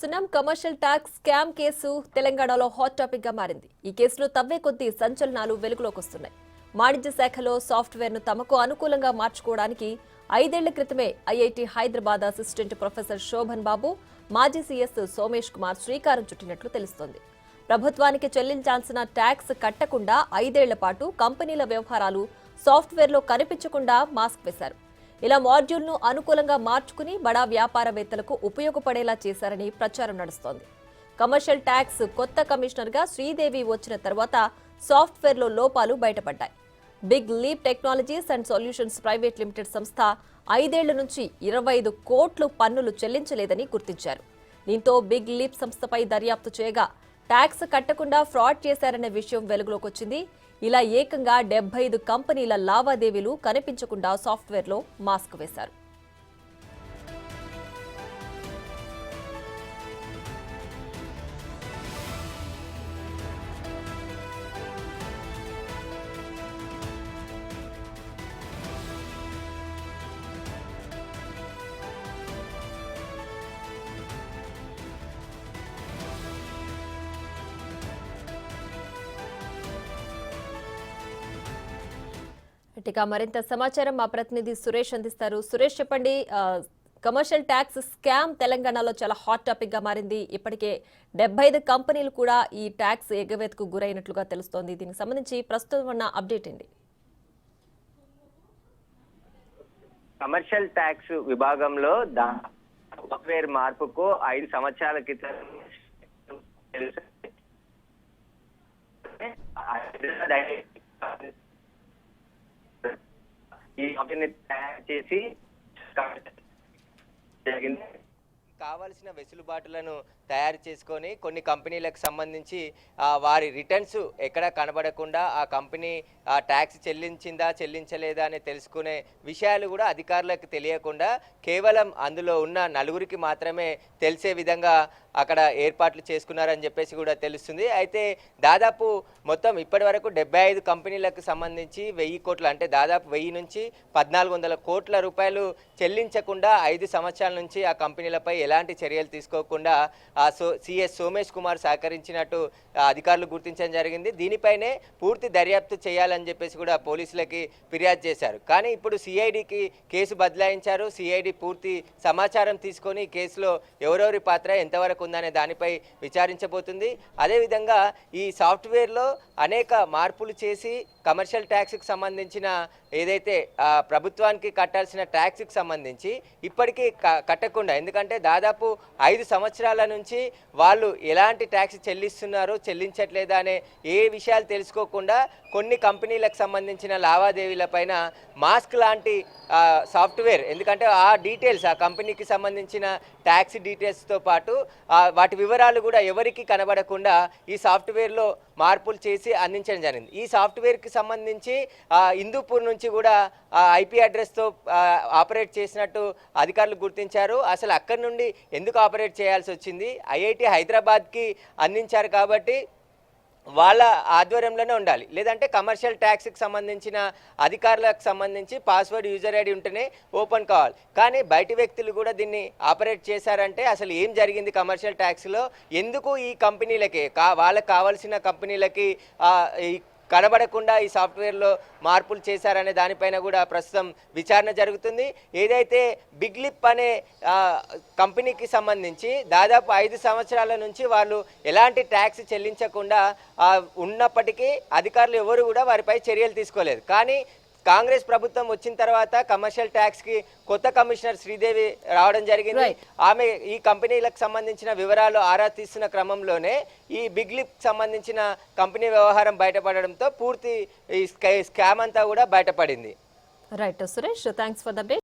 సునం commercial tax scam case తెలంగాణలో hot topic గా మారింది. ఈ కేసులో తవ్వే కొద్దీ సంచలనాలు వెలుగులోకి వస్తున్నాయి. వాణిజ్య శాఖలో సాఫ్ట్వేర్ ను తమకు అనుకూలంగా మార్చుకోవడానికి 5 ఏళ్ల క్రితమే IIT Hyderabad assistant professor Shobhan Babu, మాజీ సీఎస్ సోమేష్ కుమార్ శ్రీకారం చుట్టినట్లు తెలుస్తోంది. ప్రభుత్వానికి చెల్లించాల్సిన ట్యాక్స్ కట్టకుండా 5 ఏళ్ల పాటు కంపెనీల వ్యవహారాలు సాఫ్ట్వేర్లో కనిపించకుండా మాస్క్ వేశారు. ఇలా మాడ్యూల్ను అనుకూలంగా మార్చుకుని బడా వ్యాపారవేత్తలకు ఉపయోగపడేలా చేశారని ప్రచారం నడుస్తోంది. కమర్షియల్ ట్యాక్స్ కొత్త కమిషనర్గా శ్రీదేవి వచ్చిన తర్వాత సాఫ్ట్వేర్లో లోపాలు బయటపడ్డాయి. Big leap technologies and solutions private limited సంస్థ 5 ఏళ్ల నుంచి 25 కోట్లు పన్నులు చెల్లించలేదని గుర్తించారు. దీంతో బిగ్ లీప్ సంస్థపై దర్యాప్తు చేయగా ట్యాక్స్ కట్టకుండా ఫ్రాడ్ చేశారనే విషయం వెలుగులోకి వచ్చింది. ఇలా ఏకంగా 75 కంపెనీల లావాదేవీలు కనిపించకుండా సాఫ్ట్వేర్లో మాస్క్ వేశారు. ఇక మరింత సమాచారం మా ప్రతినిధి సురేష్ అందిస్తారు. సురేష్, చెప్పండి. కమర్షియల్ ట్యాక్స్ స్కామ్ తెలంగాణలో చాలా హాట్ టాపిక్ గా మారింది. ఇప్పటికే 75 కంపెనీలు కూడా ఈ ట్యాక్స్ ఎగవేతకు గురైనట్లుగా తెలుస్తోంది. దీనికి సంబంధించి ప్రస్తుతం ఉన్న అప్డేట్ ఏంటి? కమర్షియల్ ట్యాక్స్ విభాగంలో సాఫ్ట్వేర్ మార్పుకు 5 సంవత్సరాల క్రితం ఈ కంపెనీ తయారు చేసి జరిగింది. కావాల్సిన వెసులుబాటులను తయారు చేసుకొని కొన్ని కంపెనీలకు సంబంధించి వారి రిటర్న్స్ ఎక్కడ కనబడకుండా ఆ కంపెనీ ఆ ట్యాక్స్ చెల్లించిందా చెల్లించలేదా అని తెలుసుకునే విషయాలు కూడా అధికారులకు తెలియకుండా కేవలం అందులో ఉన్న నలుగురికి మాత్రమే తెలిసే విధంగా అక్కడ ఏర్పాట్లు చేసుకున్నారని చెప్పేసి కూడా తెలుస్తుంది. అయితే దాదాపు మొత్తం ఇప్పటి వరకు 75 కంపెనీలకు సంబంధించి 1000 కోట్లు, అంటే దాదాపు 1000 నుంచి 1400 కోట్ల రూపాయలు చెల్లించకుండా 5 సంవత్సరాల నుంచి ఆ కంపెనీలపై ఎలాంటి చర్యలు తీసుకోకుండా సిఎస్ సోమేష్ కుమార్ సహకరించినట్టు అధికారులు గుర్తించడం జరిగింది. దీనిపైనే పూర్తి దర్యాప్తు చేయాలని చెప్పేసి కూడా పోలీసులకి ఫిర్యాదు చేశారు. కానీ ఇప్పుడు సిఐడికి కేసు బదలాయించారు. సిఐడి పూర్తి సమాచారం తీసుకొని కేసులో ఎవరెవరి పాత్ర ఎంతవరకు ఉందనే దానిపై విచారించబోతుంది. అదేవిధంగా ఈ సాఫ్ట్వేర్లో అనేక మార్పులు చేసి కమర్షియల్ ట్యాక్స్కి సంబంధించిన ఏదైతే ప్రభుత్వానికి కట్టాల్సిన ట్యాక్స్కి సంబంధించి ఇప్పటికీ కట్టకుండా, ఎందుకంటే దాదాపు 5 సంవత్సరాల నుంచి వాళ్ళు ఎలాంటి ట్యాక్స్ చెల్లిస్తున్నారో చెల్లించట్లేదా అనే ఏ విషయాలు తెలుసుకోకుండా కొన్ని కంపెనీలకు సంబంధించిన లావాదేవీలపైన మాస్క్ లాంటి సాఫ్ట్వేర్, ఎందుకంటే ఆ డీటెయిల్స్ ఆ కంపెనీకి సంబంధించిన ట్యాక్స్ డీటెయిల్స్తో పాటు వాటి వివరాలు కూడా ఎవరికి కనబడకుండా ఈ సాఫ్ట్వేర్లో మార్పులు చేసి అందించడం జరిగింది. ఈ సాఫ్ట్వేర్కి సంబంధించి హిందూపూర్ నుంచి కూడా ఐపీ అడ్రస్తో ఆపరేట్ చేసినట్టు అధికారులు గుర్తించారు. అసలు అక్కడి నుండి ఎందుకు ఆపరేట్ చేయాల్సి వచ్చింది? ఐఐటి హైదరాబాద్కి అందించారు కాబట్టి వాళ్ళ ఆధ్వర్యంలోనే ఉండాలి, లేదంటే కమర్షియల్ ట్యాక్స్కి సంబంధించిన అధికారులకు సంబంధించి పాస్వర్డ్ యూజర్ ఐడి ఉంటేనే ఓపెన్ కావాలి. కానీ బయటి వ్యక్తులు కూడా దీన్ని ఆపరేట్ చేశారంటే అసలు ఏం జరిగింది కమర్షియల్ ట్యాక్స్లో? ఎందుకు ఈ కంపెనీలకి వాళ్ళకి కావాల్సిన కంపెనీలకి కనబడకుండా ఈ సాఫ్ట్వేర్లో మార్పులు చేశారనే దానిపైన కూడా ప్రస్తుతం విచారణ జరుగుతుంది. ఏదైతే బిగ్ లిప్ అనే కంపెనీకి సంబంధించి దాదాపు 5 సంవత్సరాల నుంచి వాళ్ళు ఎలాంటి ట్యాక్స్ చెల్లించకుండా ఉన్నప్పటికీ అధికారులు ఎవరు కూడా వారిపై చర్యలు తీసుకోలేదు. కానీ కాంగ్రెస్ ప్రభుత్వం వచ్చిన తర్వాత కమర్షియల్ ట్యాక్స్కి కొత్త కమిషనర్ శ్రీదేవి రావడం జరిగింది. ఆమె ఈ కంపెనీలకు సంబంధించిన వివరాలు ఆరా తీస్తున్న క్రమంలోనే ఈ బిగ్ లిప్ సంబంధించిన కంపెనీ వ్యవహారం బయటపడడంతో పూర్తి ఈ స్కామ్ అంతా కూడా బయటపడింది. Right Suresh, thanks for the update.